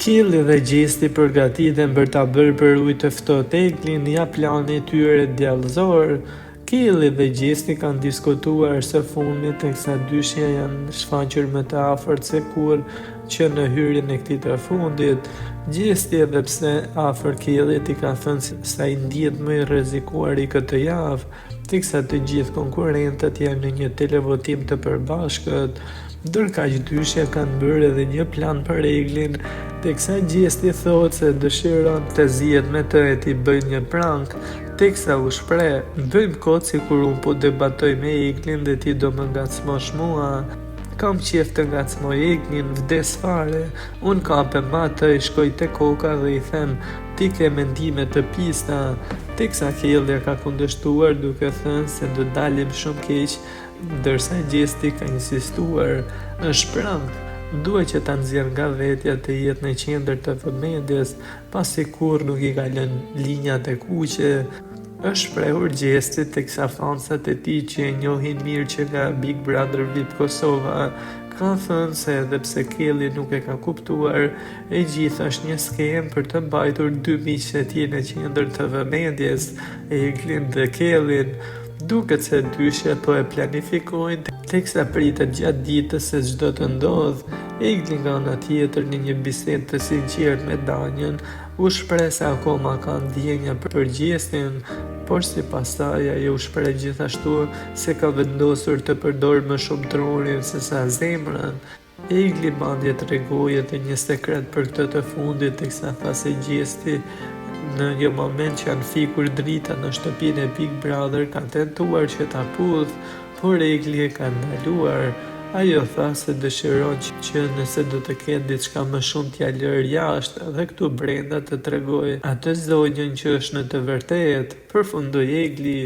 Qielli dhe gjesti përgatiten për ta bërë për ujë të ftohtë Eglin ja plani i tyre djallëzor. Qielli dhe gjesti kanë diskutuar së fundmi teksa dyshja janë shfaqur më të afërt se kur që në hyrjen e këtij të fundit. Gjesti edhe pse afër qiellit i ka thënë se ai ndihet më i rrezikuar i këtë javë, teksa të gjithë konkurrentët janë në një televotim të përbashkët. Ndërkaq dyshja kanë bërë edhe një plan për Eglin, teksa gjesti thotë se dëshiron të zihet me të e t'i bëjë një prank, teksa u shpreh, bëjmë kot sikur unë po debatoj me Eglin dhe ti do më ngacmosh mua. Kam qef të ngacmoj Eglin, vdes fare, unë kapem atë, i shkoj te koka dhe i them, ti ke mendime të pista, teksa Qielli ka kundërshtuar duke thënë se do dalim shumë keq, ndërsa gjesti ka insistuar, është prank, duhet që ta nxjerr nga vetja të jetë në qendër të vëmendjes, pasi kur nuk i ka lënë linjat e kuqe. Është shprehur gjesti teksa fansat e tij që e njohin mirë që nga Big Brother VIP Kosova kanë thënë se edhe pse Qielli nuk e ka kuptuar, e gjithë është një skem për të mbajtur dy miqtë e tij në qendër të vëmendjes, Eglin dhe Qiellin. Duket se dyshja po e planifikojnë, teksa pritet gjatë ditës se çdo të ndodhë. Eglin nga ana tjetër në një bisedë të sinqertë me Danjen, u shpreh se akoma ka ndjenja për gjestin, por sipas saj ai u shpreh gjithashtu se ka vendosur të përdorë më shumë trurin se sa zemrën. Egli madje tregoi edhe një sekret për këtë të fundit, teksa tha se gjesti në një moment që janë fikur drita në shtëpinë e Big Brother ka tentuar që ta pudh, por Egli e ka ndaluar. Ajo tha se dëshiron që nëse do të ketë diçka më shumë t'ja lërë jashtë dhe këtu brenda të tregoj atë zonjën që është në të vërtetë, përfundoi Egli.